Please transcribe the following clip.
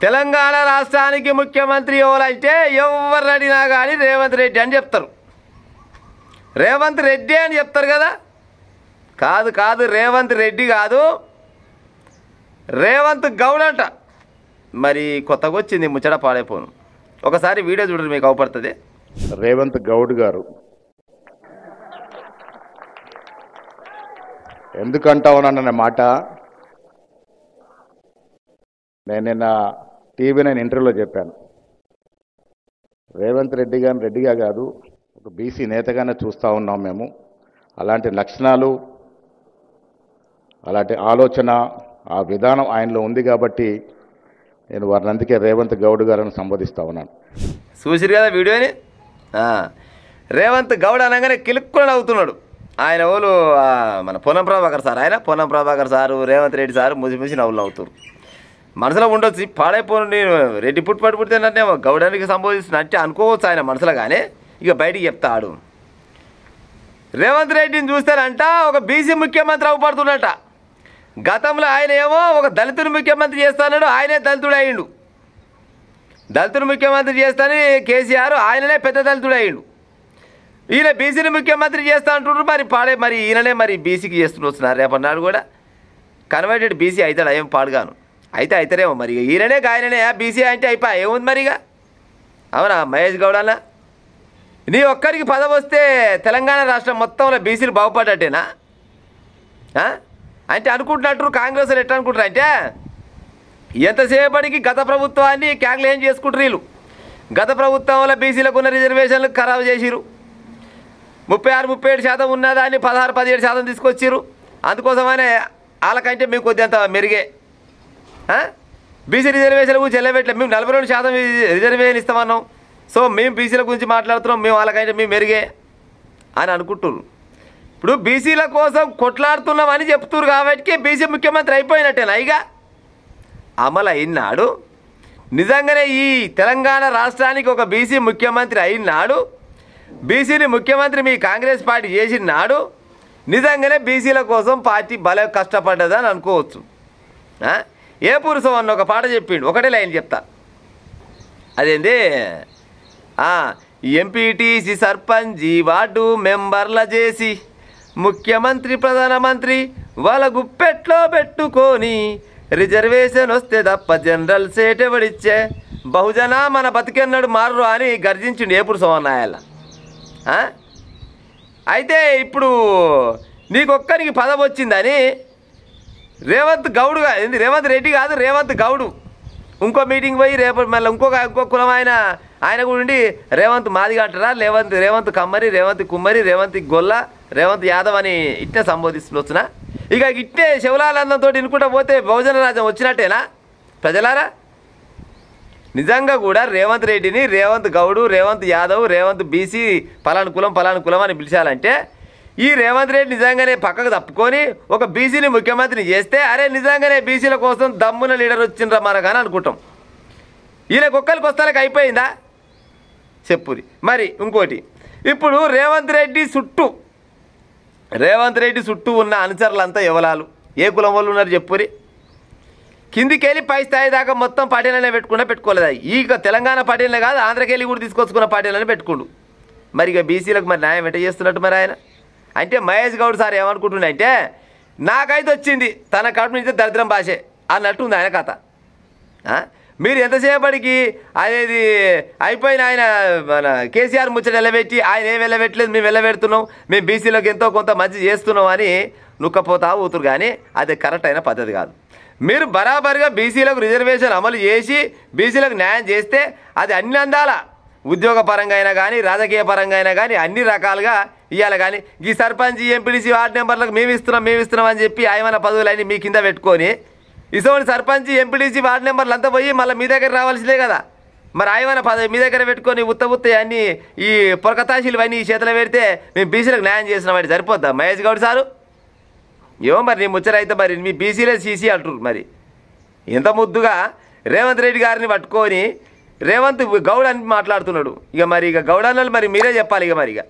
తెలంగాణ రాష్ట్రానికి ముఖ్యమంత్రి ఎవరంటే ఎవరు అడిగినా కానీ రేవంత్ రెడ్డి అని చెప్తారు. రేవంత్ రెడ్డి అని చెప్తారు కదా. కాదు రేవంత్ రెడ్డి కాదు, రేవంత్ గౌడ్ అంట. మరి కొత్తగా వచ్చింది ముచ్చట, పాడైపోను. ఒకసారి వీడియో చూడండి, మీకు అవపడుతుంది. రేవంత్ గౌడ్ గారు ఎందుకంటావునన్న మాట నేను నిన్న టీవీ నైన్ ఇంటర్వ్యూలో చెప్పాను. రేవంత్ రెడ్డి గారిని రెడ్డిగా కాదు, ఒక బీసీ నేతగానే చూస్తూ ఉన్నాం మేము. అలాంటి లక్షణాలు, అలాంటి ఆలోచన, ఆ విధానం ఆయనలో ఉంది కాబట్టి నేను వారిని అందుకే రేవంత్ గౌడ్ గారిని సంబోధిస్తూ ఉన్నాను. చూసిరు కదా వీడియోని. రేవంత్ గౌడ్ అనగానే కిలుక్కుని అవుతున్నాడు. ఆయన వాళ్ళు మన పొన్నం ప్రభాకర్ సార్, ఆయన పొన్నం ప్రభాకర్ సారు, రేవంత్ రెడ్డి సారు ముసి నవ్వులు అవుతారు. మనసులో ఉండొచ్చు, పాడైపోను నేను రెడ్డి పుట్టినట్టే గౌడానికి సంబోధిస్తున్నా అంటే అనుకోవచ్చు ఆయన మనసులో. కానీ ఇక బయటికి చెప్తాడు. రేవంత్ రెడ్డిని చూస్తారంట ఒక బీసీ ముఖ్యమంత్రి అవపడుతున్నట. గతంలో ఆయన ఏమో ఒక దళితుని ముఖ్యమంత్రి చేస్తాడు, ఆయనే దళితుడు అయ్యిండు. దళితుని ముఖ్యమంత్రి చేస్తానని కేసీఆర్, ఆయననే పెద్ద దళితుడు అయ్యిండు. ఈయన బీసీని ముఖ్యమంత్రి చేస్తా అంటున్నారు. మరి ఈయననే మరి బీసీకి చేస్తూ వస్తున్నారు. రేపటి నాడు కూడా కన్వర్టెడ్ బీసీ అవుతాడు, ఏం పాడుగాను అయితే అవుతారేమో. మరి ఈయననే ఆయననే బీసీ అంటే అయిపోయి ఏముంది మరిగా. అవునా మహేష్ గౌడ్ అన్న, నీ ఒక్కరికి పదవి వస్తే తెలంగాణ రాష్ట్రం మొత్తంలో బీసీలు బాగుపడ్డట్టేనా అంటే అనుకుంటున్నట్టు. కాంగ్రెస్ ఎట్లా అనుకుంటారు అంటే ఎంతసేపటికి గత ప్రభుత్వాన్ని క్యాగ్లేం చేసుకుంటారు వీళ్ళు. గత ప్రభుత్వంలో బీసీలకు ఉన్న రిజర్వేషన్లు ఖరాబు చేసిరు. 36-37% ఉన్నదాన్ని 16-17% తీసుకొచ్చిర్రు. అందుకోసమనే వాళ్ళకంటే మేము కొద్దింత మెరుగే. బీసీ రిజర్వేషన్ల గురించి వెళ్ళబెట్టలే. మేము 42% రిజర్వేషన్ ఇస్తామన్నాం. సో మేము బీసీల గురించి మాట్లాడుతున్నాం, మేము వాళ్ళకంటే మేము మెరుగే అని అనుకుంటున్నారు. ఇప్పుడు బీసీల కోసం కొట్లాడుతున్నామని చెప్తున్నారు కాబట్టి బీసీ ముఖ్యమంత్రి అయిపోయినట్టేనా ఇక అమలు అయినాడు. నిజంగానే ఈ తెలంగాణ రాష్ట్రానికి ఒక బీసీ ముఖ్యమంత్రి అయినాడు. బీసీని ముఖ్యమంత్రి మీ కాంగ్రెస్ పార్టీ చేసినాడు. నిజంగానే బీసీల కోసం పార్టీ భలే కష్టపడ్డదని అనుకోవచ్చు. ఏ పురుషం అన్న ఒక పాట చెప్పిండు, ఒకటే లైన్ చెప్తా. అదేంది, ఎంపీటీసీ సర్పంచ్ వార్డు మెంబర్ల చేసి ముఖ్యమంత్రి ప్రధానమంత్రి వాళ్ళ గుప్పెట్లో పెట్టుకొని రిజర్వేషన్ వస్తే తప్ప జనరల్ సీట్ ఎవడిచ్చే బహుజన మన బతికెన్నడు మారు అని గర్జించిండు ఏ పురుషం అన్నాయల. అయితే ఇప్పుడు నీకొక్కరికి పదవి వచ్చిందని రేవంత్ గౌడ్, రేవంత్ రెడ్డి కాదు రేవంత్ గౌడు ఇంకో మీటింగ్ పోయి రేపు మళ్ళీ ఇంకో కులం ఆయన కూడా ఉండి రేవంత్ మాదిగా అంటారా, రేవంత్ కమ్మరి, రేవంత్ కుమ్మరి, రేవంత్ గొల్ల, రేవంత్ యాదవ్ అని ఇట్టే సంబోధిస్తున్నా. ఇక ఇట్టే శివలానందంతో ఇనుకుంటా పోతే బహుజన రాజ్యం వచ్చినట్టేనా ప్రజలారా. నిజంగా కూడా రేవంత్ రెడ్డిని రేవంత్ గౌడు, రేవంత్ యాదవ్, రేవంత్ బీసీ పలాను కులం అని పిలిచాలంటే ఈ రేవంత్ రెడ్డి నిజంగానే పక్కకు తప్పుకొని ఒక బీసీని ముఖ్యమంత్రిని చేస్తే అరే నిజంగానే బీసీల కోసం దమ్మున లీడర్ వచ్చిండ్రా మనకని అనుకుంటాం. ఈయనకు ఒక్కరికి వస్తానికి అయిపోయిందా చెప్పురి. మరి ఇంకోటి, ఇప్పుడు రేవంత్ రెడ్డి చుట్టూ ఉన్న అనుచరులంతా ఎవలాలు ఏ కులం వాళ్ళు ఉన్నారు చెప్పురి. కిందికెళ్ళి పై స్థాయి దాకా మొత్తం పార్టీలనే పెట్టుకోలేదు. ఇక తెలంగాణ పార్టీలనే కాదు ఆంధ్రకెళ్ళి కూడా తీసుకొచ్చుకున్న పార్టీలనే పెట్టుకోండు. మరి ఇక బీసీలకు మరి న్యాయం ఎట్ట చేస్తున్నట్టు మరి ఆయన అంటే మహేష్ గౌడ్ సార్ ఏమనుకుంటున్నాయంటే నాకైతే వచ్చింది తన కడుపు నుంచి దరిద్రం భాషే అన్నట్టుంది ఆయన కథ. మీరు ఎంతసేపటికి అదేది అయిపోయిన ఆయన మన కేసీఆర్ ముచ్చట వెళ్ళబెట్టి ఆయన ఏం వెళ్ళబెట్టలేదు, మేము వెళ్ళబెడుతున్నాం, మేము బీసీలకు ఎంతో కొంత మంచి చేస్తున్నాం అని నుక్కపోతా ఊతురు. కానీ అది కరెక్ట్ అయిన పద్ధతి కాదు. మీరు బరాబర్గా బీసీలకు రిజర్వేషన్ అమలు చేసి బీసీలకు న్యాయం చేస్తే అది అన్ని అందాల ఉద్యోగ పరంగా అయినా కానీ రాజకీయ పరంగా అయినా కానీ అన్ని రకాలుగా ఇవ్వాలి. కానీ ఈ సర్పంచ్ ఎంపీడీసీ వార్డు మెంబర్లకు మేము ఇస్తున్నాం అని చెప్పి ఆయమైన పదవులన్నీ మీ కింద పెట్టుకొని ఇటువంటి సర్పంచ్ ఎంపీడీసీ వార్డు మెంబర్లు అంతా పోయి మళ్ళీ మీ దగ్గర రావాల్సిందే కదా. మరి ఆయమైన పదవి మీ దగ్గర పెట్టుకొని ఉత్త అన్నీ ఈ పొరకతాశీలు అన్నీ చేతిలో పెడితే మేము బీసీలకు న్యాయం చేసినామని సరిపోద్దా మహేష్ గౌడ్ సారు? ఏమో మరి నీ ముచ్చరైతే మరి మీ బీసీలే సీసీ అంటారు. మరి ఎంత ముద్దుగా రేవంత్ రెడ్డి గారిని పట్టుకొని రేవంత్ గౌడ్ అని మాట్లాడుతున్నాడు. ఇక గౌడ్ అన్నలు మరి మీరే చెప్పాలి. ఇక